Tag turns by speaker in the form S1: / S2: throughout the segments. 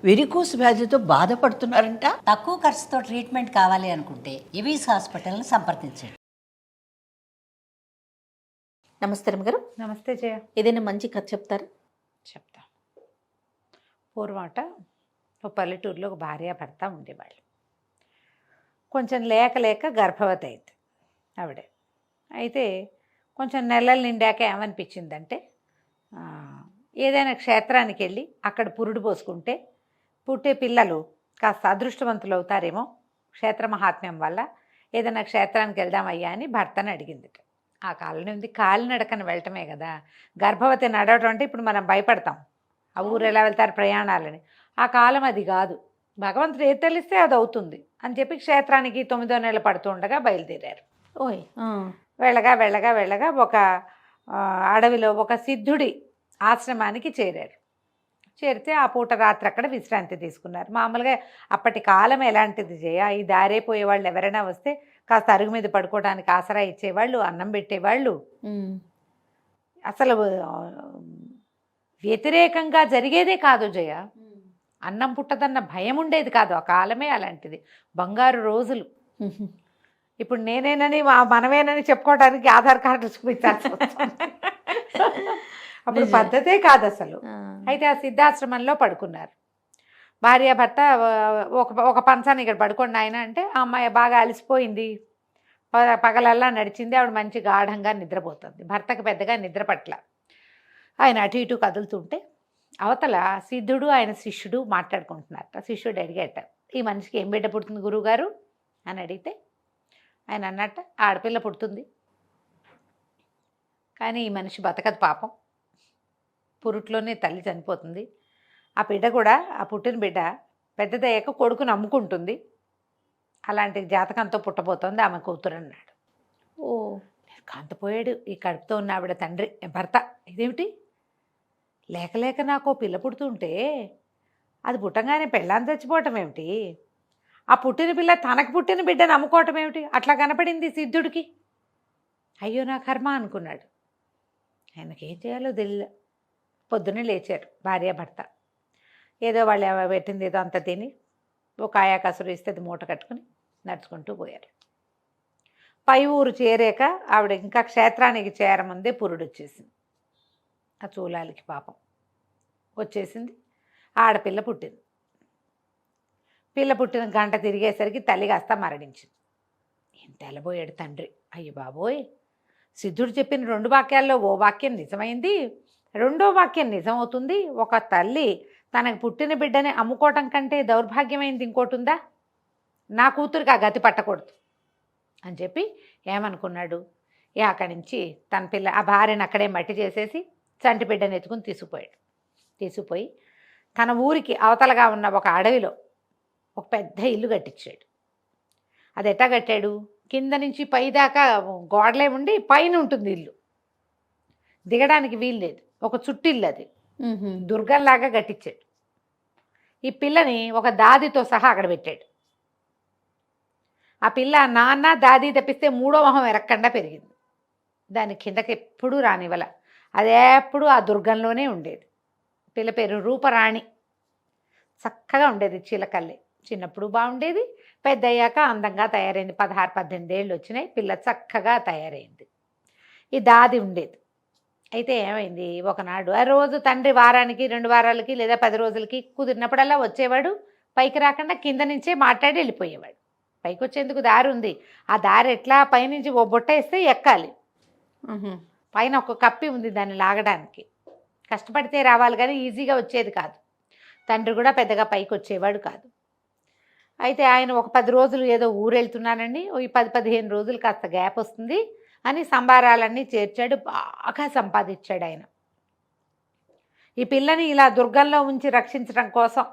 S1: Varicose వ్యాధితో బాధపడుతున్నారంట.
S2: తక్కువ ఖర్చుతో ట్రీట్మెంట్ కావాలి అనుకుంటే ఎవిస్ హాస్పిటల్ని సంప్రదించండి.
S3: నమస్తే రమ్మగారు.
S4: నమస్తే జయ.
S3: ఏదైనా మంచి కథ చెప్తారా?
S4: చెప్తా. పూర్వట ఒక పల్లెటూరులో ఒక భార్య భర్త ఉండేవాళ్ళు. కొంచెం లేక గర్భవతి అయింది ఆవిడే. అయితే కొంచెం నెలలు నిండాక ఏమనిపించిందంటే ఏదైనా క్షేత్రానికి వెళ్ళి అక్కడ పురుడు పోసుకుంటే పుట్టే పిల్లలు కాస్త అదృష్టవంతులు అవుతారేమో క్షేత్ర మహాత్మ్యం వల్ల, ఏదైనా క్షేత్రానికి వెళ్దామయ్యా అని భర్తను అడిగింది. ఆ కాలంలో ఉంది కాలినడకన వెళ్ళటమే కదా. గర్భవతి నడవటం అంటే ఇప్పుడు మనం భయపడతాం, ఆ ఊరు ఎలా వెళ్తారు ప్రయాణాలని. ఆ కాలం అది కాదు, భగవంతుడు ఏది తెలిస్తే అది అవుతుంది అని చెప్పి క్షేత్రానికి 9వ నెల పడుతుండగా బయలుదేరారు.
S3: ఓయ్.
S4: వెళ్ళగా ఒక అడవిలో ఒక సిద్ధుడి ఆశ్రమానికి చేరారు. చేరితే ఆ పూట రాత్రి అక్కడ విశ్రాంతి తీసుకున్నారు. మామూలుగా అప్పటి కాలం ఎలాంటిది చేయ, ఈ దారైపోయే వాళ్ళు ఎవరైనా వస్తే కాస్త అరుగు మీద పడుకోవడానికి ఆసరా ఇచ్చేవాళ్ళు, అన్నం పెట్టేవాళ్ళు. అసలు వ్యతిరేకంగా జరిగేదే కాదు జయ. అన్నం పుట్టదన్న భయం ఉండేది కాదు. ఆ కాలమే అలాంటిది, బంగారు రోజులు. ఇప్పుడు నేనేనని మనమేనని చెప్పుకోవడానికి ఆధార్ కార్డు చూపించాల్సి వస్తుంది. అప్పుడు పద్ధతే కాదు అసలు. అయితే ఆ సిద్ధాశ్రమంలో పడుకున్నారు భార్య భర్త. ఒక పంచాన్ని ఇక్కడ పడుకోండి ఆయన అంటే, ఆ అమ్మాయి బాగా అలసిపోయింది, పగలల్లా నడిచింది, ఆవిడ మంచి గాఢంగా నిద్రపోతుంది. భర్తకు పెద్దగా నిద్ర పట్ల. ఆయన అటు ఇటు కదులుతుంటే అవతల సిద్ధుడు ఆయన శిష్యుడు మాట్లాడుకుంటున్నారట. శిష్యుడు అడిగేట, ఈ మనిషికి ఏం బిడ్డ పుడుతుంది గురువుగారు అని అడిగితే ఆయన అన్నట్ట, ఆడపిల్ల పుడుతుంది, కానీ ఈ మనిషి బతకదు పాపం, పురుట్లోనే తల్లి చనిపోతుంది. ఆ బిడ్డ కూడా, ఆ పుట్టిన బిడ్డ పెద్దదయ్యాక కొడుకుని అమ్ముకుంటుంది, అలాంటి జాతకంతో పుట్టబోతోంది ఆమె కూతురు అన్నాడు.
S3: ఓ,
S4: కాంతపోయాడు ఈ కడుపుతో ఉన్న ఆవిడ తండ్రి భర్త. ఇదేమిటి, లేక నాకు పిల్ల పుడుతుంటే అది పుట్టంగానే పెళ్ళాన్ని చచ్చిపోవటం ఏమిటి, ఆ పుట్టిన పిల్ల తనకు పుట్టిన బిడ్డను అమ్ముకోవటం ఏమిటి, అట్లా కనపడింది సిద్ధుడికి. అయ్యో నా కర్మ అనుకున్నాడు. ఆయనకేం చేయాలో తెలియదు. పొద్దున్నే లేచారు భార్య భర్త. ఏదో వాళ్ళు పెట్టింది ఏదో అంత తిని ఒక ఆయా కసురు ఇస్తే అది మూట కట్టుకుని నడుచుకుంటూ పోయారు. పై ఊరు చేరాక ఆవిడ ఇంకా క్షేత్రానికి చేరముందే పురుడు వచ్చేసింది. ఆ చూలాలికి పాపం వచ్చేసింది. ఆడపిల్ల పుట్టింది. పిల్ల పుట్టిన గంట తిరిగేసరికి తల్లి కాస్త మరణించింది. ఏం తెల్లబోయాడు తండ్రి. అయ్యో బాబోయ్, సిద్ధుడు చెప్పిన 2 వాక్యాల్లో ఓ వాక్యం నిజమైంది, 2వ వాక్యం నిజమవుతుంది. ఒక తల్లి తనకు పుట్టిన బిడ్డని అమ్ముకోవటం కంటే దౌర్భాగ్యమైంది ఇంకోటి ఉందా, నా కూతురికి ఆ గతి పట్టకూడదు అని చెప్పి ఏమనుకున్నాడు, అక్కడి నుంచి తన పిల్ల ఆ భార్యను అక్కడే మట్టి చేసేసి చంటి బిడ్డను ఎత్తుకుని తీసుకుపోయి తన ఊరికి అవతలగా ఉన్న ఒక అడవిలో ఒక పెద్ద ఇల్లు కట్టించాడు. అది ఎట్టా కట్టాడు, కింద నుంచి పై దాకా గోడలే ఉండి పైన ఉంటుంది ఇల్లు, దిగడానికి వీలు లేదు, ఒక చుట్టిల్లు, అది దుర్గంలాగా కట్టించాడు. ఈ పిల్లని ఒక దాదితో సహా అక్కడ పెట్టాడు. ఆ పిల్ల నాన్న దాది తప్పిస్తే 3వ మొహం ఎరక్కండా పెరిగింది. దాని కిందకి ఎప్పుడూ రానివ్వల, అది ఎప్పుడు ఆ దుర్గంలోనే ఉండేది. పిల్ల పేరు రూపరాణి. చక్కగా ఉండేది, చిలకల్లే. చిన్నప్పుడు బాగుండేది, పెద్ద అయ్యాక అందంగా తయారైంది. 16-18 ఏళ్ళు వచ్చినాయి, పిల్ల చక్కగా తయారైంది. ఈ దాది ఉండేది. అయితే ఏమైంది, ఒకనాడు ఆ రోజు తండ్రి వారానికి 2 వారాలకి లేదా 10 రోజులకి కుదిరినప్పుడల్లా వచ్చేవాడు. పైకి రాకుండా కింద నుంచే మాట్లాడి వెళ్ళిపోయేవాడు. పైకి వచ్చేందుకు దారి ఉంది, ఆ దారి ఎట్లా పైనుంచి ఓ బుట్ట వేస్తే ఎక్కాలి. పైన ఒక కప్పి ఉంది దాన్ని లాగడానికి. కష్టపడితే రావాలి కానీ ఈజీగా వచ్చేది కాదు. తండ్రి కూడా పెద్దగా పైకి వచ్చేవాడు కాదు. అయితే ఆయన ఒక 10 రోజులు ఏదో ఊరు వెళ్తున్నానండి, ఈ 10-15 రోజులు కాస్త గ్యాప్ వస్తుంది అని సంబారాలన్నీ చేర్చాడు. బాగా సంపాదించాడు ఆయన. ఈ పిల్లని ఇలా దుర్గంలో ఉంచి రక్షించడం కోసం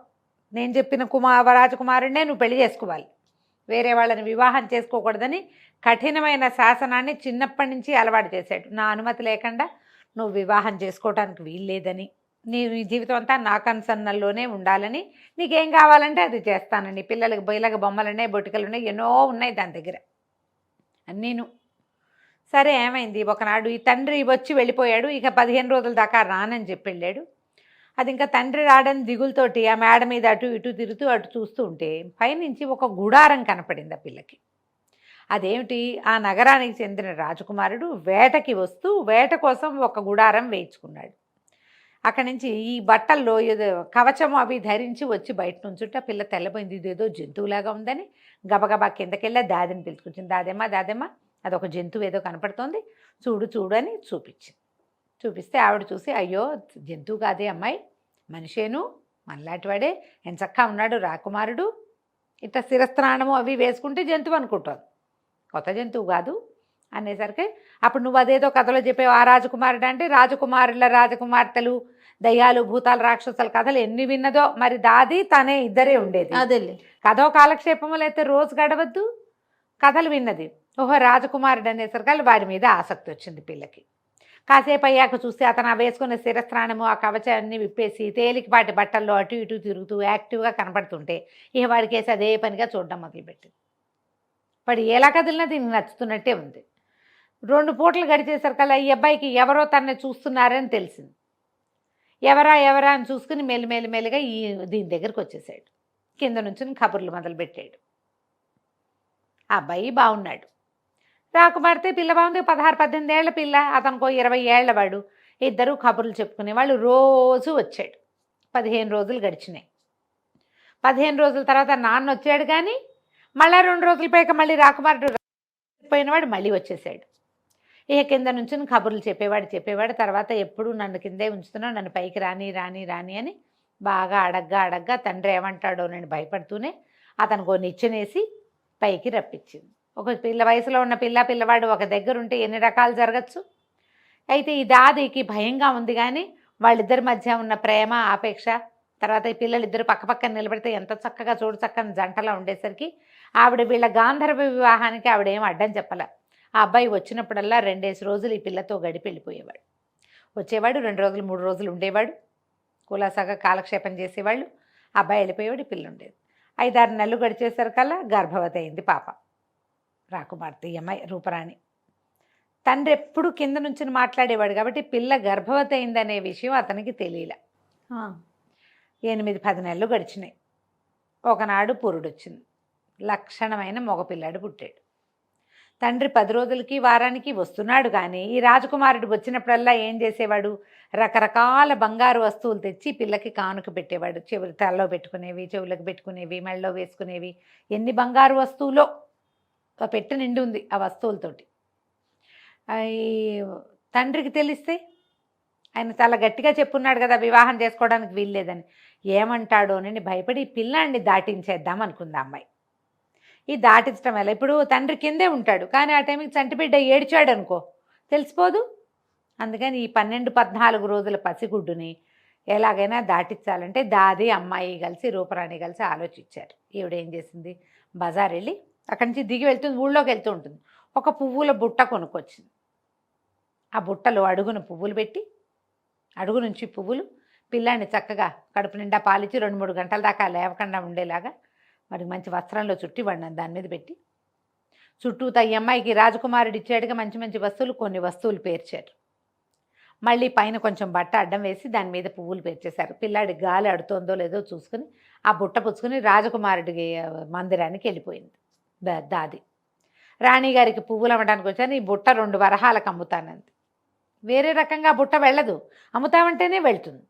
S4: నేను చెప్పిన రాజకుమారుడినే నువ్వు పెళ్లి చేసుకోవాలి, వేరే వాళ్ళని వివాహం చేసుకోకూడదని కఠినమైన శాసనాన్ని చిన్నప్పటి నుంచి అలవాటు చేశాడు. నా అనుమతి లేకుండా నువ్వు వివాహం చేసుకోవడానికి వీల్లేదని, నీ జీవితం అంతా నా కన్సన్నల్లోనే ఉండాలని, నీకేం కావాలంటే అది చేస్తానని. పిల్లలకి బొయ్యలకి బొమ్మలు ఉన్నాయి, బొటికలు ఉన్నాయి, ఎన్నో ఉన్నాయి దాని దగ్గర అన్నీను. సరే ఏమైంది, ఒకనాడు ఈ తండ్రి వచ్చి వెళ్ళిపోయాడు. ఇక 15 రోజుల దాకా రానని చెప్పి వెళ్ళాడు. అది ఇంకా తండ్రి రాడని దిగులతోటి ఆ మేడ మీద అటు ఇటు తిరుగుతూ అటు చూస్తూ ఉంటే పైనుంచి ఒక గుడారం కనపడింది ఆ పిల్లకి. అదేమిటి, ఆ నగరానికి చెందిన రాజకుమారుడు వేటకి వస్తూ వేట కోసం ఒక గుడారం వేయించుకున్నాడు. అక్కడి నుంచి ఈ బట్టల్లో ఏదో కవచం అవి ధరించి వచ్చి బయట నుంచుంటే ఆ పిల్ల తెల్లబోయింది, ఇదేదో జంతువులాగా ఉందని గబగబా కిందకెళ్ళి దాదిని పిలుచుకొచ్చింది. దాదేమ్మ అదొక జంతువు ఏదో కనపడుతోంది, చూడు చూడు అని చూపించింది. చూపిస్తే ఆవిడ చూసి, అయ్యో జంతువు కాదే అమ్మాయి, మనిషేను, మనలాంటి వాడే, ఎంచక్కా ఉన్నాడు రాకుమారుడు, ఇట్లా శిరస్నానము అవి వేసుకుంటే జంతువు అనుకుంటాను, కొత్త జంతువు కాదు అనేసరికి అప్పుడు నువ్వు అదేదో కథలో చెప్పావు, ఆ రాజకుమారుడు అంటే రాజకుమారుల రాజకుమార్తెలు దయ్యాలు భూతాలు రాక్షసుల కథలు ఎన్ని విన్నదో, మరి దాది తనే ఇద్దరే ఉండేది.
S3: అదేలే.
S4: కథో కాలక్షేపములు అయితే రోజు గడవద్దు, కథలు విన్నది. ఓహో రాజకుమారుడు అనేసరికి వారి మీద ఆసక్తి వచ్చింది పిల్లకి. కాసేపు అయ్యాక చూస్తే అతను ఆ వేసుకున్న శిరస్నానము ఆ కవచాన్ని విప్పేసి తేలికపాటి బట్టల్లో అటు ఇటు తిరుగుతూ యాక్టివ్గా కనపడుతుంటే ఇక వాడికేసి అదే పనిగా చూడడం మొదలుపెట్టింది. వాడు ఎలా కదిలినా దీనికి నచ్చుతున్నట్టే ఉంది. 2 పూటలు గడిచేసరికల్లా ఈ అబ్బాయికి ఎవరో తనని చూస్తున్నారని తెలిసింది. ఎవరా అని చూసుకుని మెల్లిమెల్లిగా దీని దగ్గరికి వచ్చేసాడు. కింద నుంచి కబుర్లు మొదలుపెట్టాడు. ఆ అబ్బాయి బాగున్నాడు, రాకుమార్తె పిల్ల బాగుంది, 16-18 ఏళ్ల పిల్ల, అతనికో 20 ఏళ్ల వాడు. ఇద్దరు కబుర్లు చెప్పుకునేవాళ్ళు. రోజు వచ్చాడు. 15 రోజులు గడిచినాయి. 15 రోజుల తర్వాత నాన్న వచ్చాడు, కానీ మళ్ళీ 2 రోజుల పైక మళ్ళీ రాకుమారుడు పోయినవాడు మళ్ళీ వచ్చేసాడు. ఇక కింద నుంచి కబుర్లు చెప్పేవాడు. తర్వాత ఎప్పుడు నన్ను కిందే ఉంచుతున్నావు, నన్ను పైకి రాని అని బాగా అడగ్గా తండ్రి ఏమంటాడో నేను భయపడుతూనే అతనికి నిచ్చెనేసి పైకి రప్పించింది. ఒక వయసులో ఉన్న పిల్లవాడు ఒక దగ్గర ఉంటే ఎన్ని రకాలు జరగచ్చు. అయితే ఈ దాదికి భయంగా ఉంది, కానీ వాళ్ళిద్దరి మధ్య ఉన్న ప్రేమ ఆపేక్ష, తర్వాత ఈ పిల్లలిద్దరు పక్కపక్కన నిలబడితే ఎంత చక్కగా చూడు చక్కని జంటలా ఉండేసరికి ఆవిడ వీళ్ళ గాంధర్వ వివాహానికి ఆవిడేం అడ్డం చెప్పలే. ఆ అబ్బాయి వచ్చినప్పుడల్లా 2 రోజులు ఈ పిల్లతో గడిపి వెళ్ళిపోయేవాడు. వచ్చేవాడు 2 రోజులు 3 రోజులు ఉండేవాడు, కులాసాగా కాలక్షేపం చేసేవాళ్ళు. ఆ అబ్బాయి వెళ్ళిపోయేవాడు, ఈ పిల్ల ఉండేది. 5-6 నెలలు గడిచేసరికల్లా గర్భవతి అయింది పాప, రాకుమార్తె ఈ అమ్మాయి రూపరాణి. తండ్రి ఎప్పుడు కింద నుంచి మాట్లాడేవాడు కాబట్టి పిల్ల గర్భవతి అయిందనే విషయం అతనికి తెలియలే. 8-10 నెలలు గడిచినాయి. ఒకనాడు పురుడొచ్చింది. లక్షణమైన మగపిల్లాడు పుట్టాడు. తండ్రి 10 రోజులకి వారానికి వస్తున్నాడు, కానీ ఈ రాజకుమారుడు వచ్చినప్పుడల్లా ఏం చేసేవాడు, రకరకాల బంగారు వస్తువులు తెచ్చి పిల్లకి కానుక పెట్టేవాడు. చెవులు తలలో పెట్టుకునేవి, చెవులకు పెట్టుకునేవి, మెళ్ళలో వేసుకునేవి. ఎన్ని బంగారు వస్తువులో పెట్టి నిండి ఉంది ఆ వస్తువులతోటి. ఈ తండ్రికి తెలిస్తే ఆయన చాలా గట్టిగా చెప్పున్నాడు కదా వివాహం చేసుకోవడానికి వీల్లేదని. ఏమంటాడో అని భయపడి పిల్లాన్ని దాటించేద్దాం అనుకుంది అమ్మాయి. ఈ దాటించడం వల్ల ఇప్పుడు తండ్రి కిందే ఉంటాడు, కానీ ఆ టైంకి చంటిబిడ్డ ఏడ్చాడు అనుకో తెలిసిపోదు. అందుకని ఈ 12-14 రోజుల పసిగుడ్డుని ఎలాగైనా దాటించాలంటే దాది అమ్మాయి కలిసి రూపరాణి కలిసి ఆలోచించారు. ఈవిడేం చేసింది, బజార్ వెళ్ళి అక్కడి నుంచి దిగి వెళ్తుంది, ఊళ్ళోకి వెళ్తూ ఉంటుంది. ఒక పువ్వుల బుట్ట కొనుక్కొచ్చింది. ఆ బుట్టలో అడుగున పువ్వులు పెట్టి, అడుగు నుంచి పువ్వులు, పిల్లాన్ని చక్కగా కడుపు నిండా పాలిచ్చి 2-3 గంటల దాకా లేవకుండా ఉండేలాగా మరి మంచి వస్త్రంలో చుట్టి వాడిని దాని మీద పెట్టి చుట్టూతా ఈ అమ్మాయికి రాజకుమారుడు ఇచ్చాడుగా మంచి మంచి వస్తువులు, కొన్ని వస్తువులు పేర్చారు. మళ్ళీ పైన కొంచెం బట్ట అడ్డం వేసి దాని మీద పువ్వులు పేర్చేశారు. పిల్లాడి గాలి అడుతోందో లేదో చూసుకుని ఆ బుట్ట పుచ్చుకుని రాజకుమారుడి మందిరానికి వెళ్ళిపోయింది దాది. రాణిగారికి పువ్వులు అమ్మడానికి వచ్చాను, ఈ బుట్ట 2 వరహాలకు అమ్ముతానంది. వేరే రకంగా బుట్ట వెళ్ళదు, అమ్ముతామంటేనే వెళ్తుంది.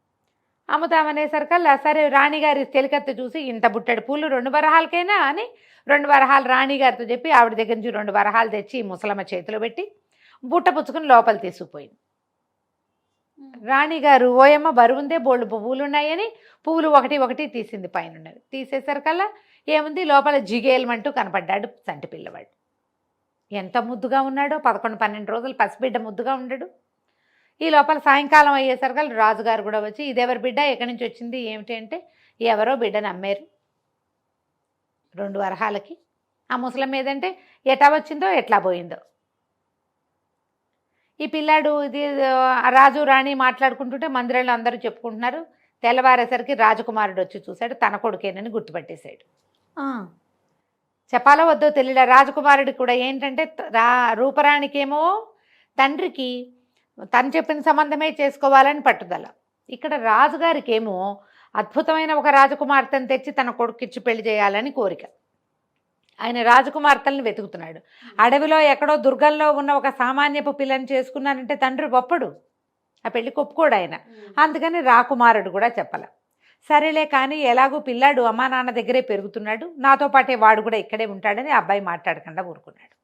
S4: అమ్ముతామనేసరికల్లా సరే రాణిగారి తెలికత్తి చూసి ఇంత బుట్టడి పూలు 2 వరహాలకైనా అని 2 వరహాలు రాణిగారితో చెప్పి ఆవిడ దగ్గర నుంచి 2 వరహాలు తెచ్చి ముసలమ్మ చేతిలో పెట్టి బుట్ట పుచ్చుకుని లోపల తీసుకుపోయింది. రాణిగారు ఓయమ్మ బరువుందే, బోళ్ళు పువ్వులు ఉన్నాయని పువ్వులు ఒకటి తీసింది పైన ఉన్నవి. తీసేసరికల్లా ఏముంది, లోపల జిగేలమంటూ కనపడ్డాడు చంటి పిల్లవాడు. ఎంత ముద్దుగా ఉన్నాడో, 11-12 రోజులు పసిబిడ్డ ముద్దుగా ఉండడు. ఈ లోపల సాయంకాలం అయ్యేసరికి రాజుగారు కూడా వచ్చి ఇదెవరి బిడ్డ, ఎక్కడి నుంచి వచ్చింది ఏమిటి అంటే, ఎవరో బిడ్డను అమ్మారు 2 వరహాలకి. ఆ ముసలం మీదంటే ఎట్లా వచ్చిందో ఎట్లా పోయిందో. ఈ పిల్లాడు ఇది రాజు రాణి మాట్లాడుకుంటుంటే మందిరంలో అందరూ చెప్పుకుంటున్నారు. తెల్లవారేసరికి రాజకుమారుడు వచ్చి చూశాడు, తన కొడుకేనని గుర్తుపట్టేశాడు. చెప్పాలో వద్దో తెలియలే. రాజకుమారుడికి కూడా ఏంటంటే రూపరాణికేమో తండ్రికి తను చెప్పిన సంబంధమే చేసుకోవాలని పట్టుదల. ఇక్కడ రాజుగారికి ఏమో అద్భుతమైన ఒక రాజకుమార్తెను తెచ్చి తన కొడుకిచ్చి పెళ్లి చేయాలని కోరిక. ఆయన రాజకుమార్తెలను వెతుకుతున్నాడు. అడవిలో ఎక్కడో దుర్గంలో ఉన్న ఒక సామాన్యపు పిల్లని చేసుకున్నానంటే తండ్రి ఒప్పడు, ఆ పెళ్లికి ఒప్పుకోడు ఆయన. అందుకని రాకుమారుడు కూడా చెప్పాల. సరేలే కానీ ఎలాగూ పిల్లాడు అమ్మా నాన్న దగ్గరే పెరుగుతున్నాడు, నాతో పాటే వాడు కూడా ఇక్కడే ఉంటాడని అబ్బాయి మాట్లాడకుండా ఊరుకున్నాడు.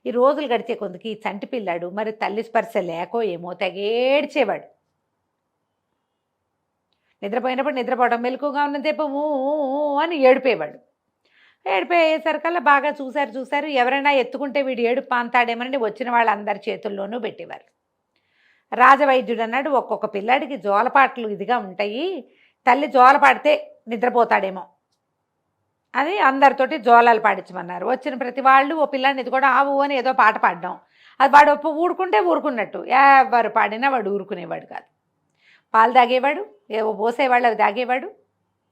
S4: ఈ రోజులు గడిచే కొందుకి ఈ చంటి పిల్లాడు మరి తల్లి స్పర్శ లేకో ఏమో తెగేడ్చేవాడు. నిద్రపోయినప్పుడు నిద్రపోవడం, మెలకుగా ఉన్నదేపో అని ఏడిపోయేవాడు. ఏడిపోయేసరికల్లా బాగా చూశారు, ఎవరైనా ఎత్తుకుంటే వీడు ఏడుపు పాంతాడేమని వచ్చిన వాళ్ళందరి చేతుల్లోనూ పెట్టేవారు. రాజవైద్యుడు అన్నాడు, ఒక్కొక్క పిల్లాడికి జోలపాట్లు ఇదిగా ఉంటాయి, తల్లి జోల పాడితే నిద్రపోతాడేమో అని అందరితోటి జోలాలు పాడించమన్నారు. వచ్చిన ప్రతి వాళ్ళు ఓ పిల్లాడిని ఇది కూడా ఆవు అని ఏదో పాట పాడడం, అది వాడు ఊరుకుంటే ఊరుకున్నట్టు, ఎవరు పాడినా వాడు ఊరుకునేవాడు కాదు. పాలు తాగేవాడు, ఏవో పోసేవాళ్ళు అవి తాగేవాడు,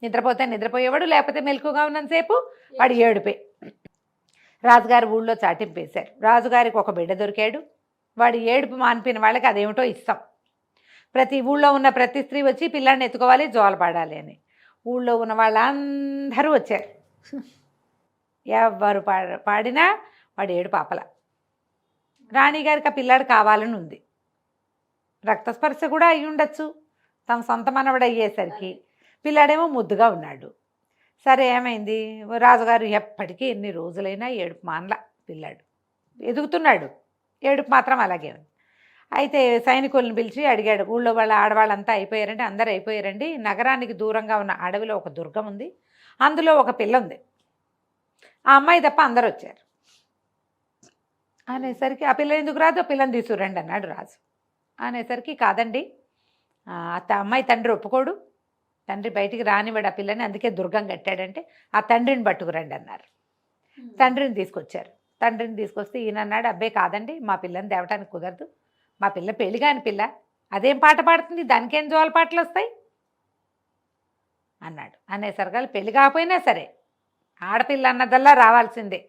S4: నిద్రపోతే నిద్రపోయేవాడు, లేకపోతే మెలకుగా ఉన్నంతసేపు వాడు ఏడుపే. రాజుగారి ఊళ్ళో చాటింపేశారు. రాజుగారికి ఒక బిడ్డ దొరికాడు. వాడు ఏడుపు మానిపిన వాళ్ళకి అదేమిటో ఇస్తాం. ప్రతి ఊళ్ళో ఉన్న ప్రతి స్త్రీ వచ్చి పిల్లాడిని ఎత్తుకోవాలి, జోల పాడాలి అని. ఊళ్ళో ఉన్న వాళ్ళందరూ వచ్చారు. ఎవరు పాడినా వాడు ఏడుపు ఆపల. రాణిగారికి ఆ పిల్లాడు కావాలని ఉంది. రక్తస్పర్శ కూడా అయి ఉండొచ్చు, తమ సొంత మనవడు అయ్యేసరికి. పిల్లాడేమో ముద్దుగా ఉన్నాడు. సరే ఏమైంది, రాజుగారు ఎప్పటికీ ఎన్ని రోజులైనా ఏడుపు మానల. పిల్లాడు ఎదుగుతున్నాడు, ఏడుపు మాత్రం అలాగే ఉంది. అయితే సైనికులను పిలిచి అడిగాడు, ఊళ్ళో వాళ్ళ ఆడవాళ్ళంతా అయిపోయారండి, అందరూ అయిపోయారండి, నగరానికి దూరంగా ఉన్న అడవిలో ఒక దుర్గం ఉంది, అందులో ఒక పిల్ల ఉంది, ఆ అమ్మాయి తప్ప అందరూ వచ్చారు అనేసరికి, ఆ పిల్ల ఎందుకు రాదు, ఆ పిల్లని తీసుకురండి అన్నాడు రాజు. అనేసరికి కాదండి, అమ్మాయి తండ్రి ఒప్పుకోడు, తండ్రి బయటికి రానివాడు ఆ పిల్లని, అందుకే దుర్గం కట్టాడంటే ఆ తండ్రిని పట్టుకురండి అన్నారు. తండ్రిని తీసుకొచ్చారు. తండ్రిని తీసుకొస్తే ఈయన అన్నాడు, అబ్బాయి కాదండి, మా పిల్లని తేవటానికి కుదరదు, మా పిల్ల పెళ్లి కాని పిల్ల, అదేం పాట పాడుతుంది, దానికేం జోల పాటలు వస్తాయి అన్నాడు. అనేసరికి పెళ్లి కాకపోయినా సరే ఆడపిల్ల అన్నదల్లా రావాల్సిందే,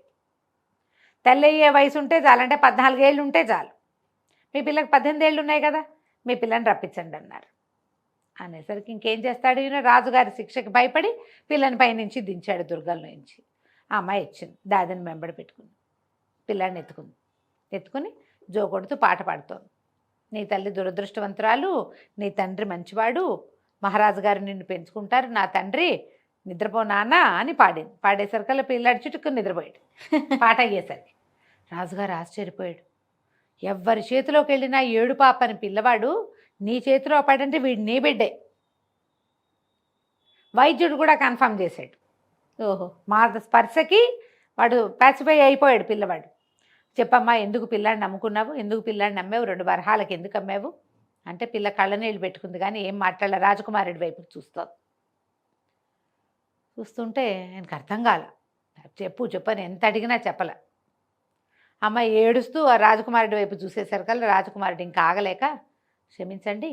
S4: తల్లి అయ్యే వయసు ఉంటే చాలంటే 14 ఏళ్ళు ఉంటే చాలు, మీ పిల్లకి 18 ఏళ్ళు ఉన్నాయి కదా, మీ పిల్లని రప్పించండి అన్నారు. అనేసరికి ఇంకేం చేస్తాడు ఈయన, రాజుగారి శిక్షకి భయపడి పిల్లని పైనుంచి దించాడు దుర్గంలో నుంచి. ఆ అమ్మాయి ఇచ్చింది, దాదిని వెంబడి పెట్టుకుంది, పిల్లాడిని ఎత్తుకుని జో కొడుతూ పాట పాడుతోంది. నీ తల్లి దురదృష్టవంతురాలు, నీ తండ్రి మంచివాడు, మహారాజు గారు నిన్ను పెంచుకుంటారు, నా తండ్రి నిద్రపో నాన్న అని పాడింది. పాడేసరికల్లా పిల్లాడి చుట్టుకుని నిద్రపోయాడు. పాట అయ్యేసరికి రాజుగారు ఆశ్చర్యపోయాడు. ఎవ్వరి చేతిలోకి వెళ్ళినా ఏడు పాపని పిల్లవాడు నీ చేతిలో పడంటే వీడు నీ బిడ్డే. వైద్యుడు కూడా కన్ఫర్మ్ చేశాడు. ఓహో, మా స్పర్శకి వాడు ప్యాసిఫై అయిపోయాడు పిల్లవాడు. చెప్పమ్మా, ఎందుకు పిల్లాడిని నమ్ముకున్నావు, ఎందుకు పిల్లాడిని నమ్మావు, 2 వరహాలకు ఎందుకు అమ్మావు అంటే పిల్ల కళ్ళనీళ్ళు పెట్టుకుంది కానీ ఏం మాట్లాడలే, రాజకుమారుడి వైపుకి చూస్తుంటే ఆయనకు అర్థం కాల. చెప్పని ఎంత అడిగినా చెప్పలే. అమ్మాయి ఏడుస్తూ ఆ రాజకుమారుడి వైపు చూసేసరికల్లా రాజకుమారుడు ఇంకా ఆగలేక, క్షమించండి,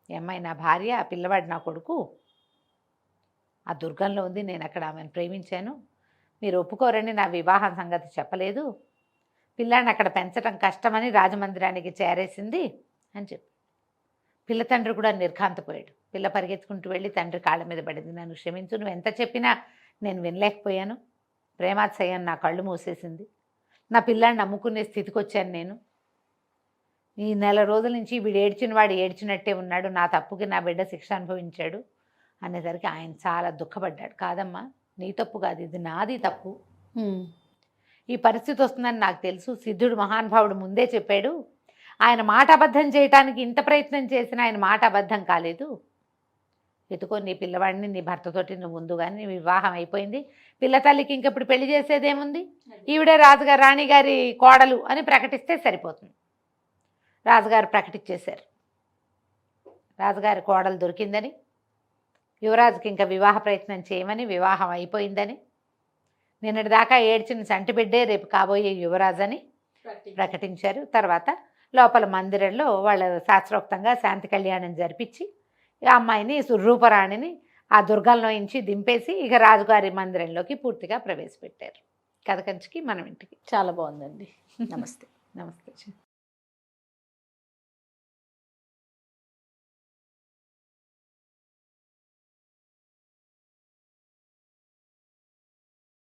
S4: ఈ అమ్మాయి నా భార్య, ఆ పిల్లవాడు నా కొడుకు, ఆ దుర్గంలో ఉంది, నేను అక్కడ ఆమెను ప్రేమించాను, మీరు ఒప్పుకోరని నా వివాహం సంగతి చెప్పలేదు, పిల్లాడిని అక్కడ పెంచడం కష్టమని రాజమందిరానికి చేరేసింది అని చెప్పి. పిల్ల తండ్రి కూడా నిర్ఘాంతపోయాడు. పిల్ల పరిగెత్తుకుంటూ వెళ్ళి తండ్రి కాళ్ళ మీద పడింది, నన్ను క్షమించు, నువ్వు ఎంత చెప్పినా నేను వినలేకపోయాను, ప్రేమాత్సయం నా కళ్ళు మూసేసింది, నా పిల్లాడిని నమ్ముకునే స్థితికి వచ్చాను నేను, ఈ 4 రోజుల నుంచి వీడు ఏడ్చిన వాడు ఏడ్చినట్టే ఉన్నాడు, నా తప్పుకి నా బిడ్డ శిక్ష అనుభవించాడు అనేసరికి ఆయన చాలా దుఃఖపడ్డాడు. కాదమ్మా, నీ తప్పు కాదు, ఇది నాది తప్పు, ఈ పరిస్థితి వస్తుందని నాకు తెలుసు, సిద్ధుడు మహానుభావుడు ముందే చెప్పాడు, ఆయన మాట అబద్ధం చేయటానికి ఇంత ప్రయత్నం చేసినా ఆయన మాట అబద్ధం కాలేదు, ఎత్తుకో నీ పిల్లవాడిని, నీ భర్తతోటి నువ్వు ముందుగానే నీ వివాహం అయిపోయింది, పిల్ల తల్లికి ఇంకెప్పుడు పెళ్లి చేసేదేముంది, ఈవిడే రాజుగారు రాణిగారి కోడలు అని ప్రకటిస్తే సరిపోతుంది. రాజుగారు ప్రకటించేశారు, రాజుగారి కోడలు దొరికిందని, యువరాజుకి ఇంకా వివాహ ప్రయత్నం చేయమని, వివాహం అయిపోయిందని, నిన్నటి దాకా ఏడ్చిన చంటి బిడ్డే రేపు కాబోయే యువరాజని ప్రకటించారు. తర్వాత లోపల మందిరంలో వాళ్ళ శాస్త్రోక్తంగా శాంతి కళ్యాణం జరిపించి ఆ అమ్మాయిని రూపరాణిని ఆ దుర్గంలో నుంచి దింపేసి ఇక రాజుగారి మందిరంలోకి పూర్తిగా ప్రవేశపెట్టారు. కథ కంచికి మనం ఇంటికి.
S1: చాలా బాగుందండి. నమస్తే.
S4: నమస్తే.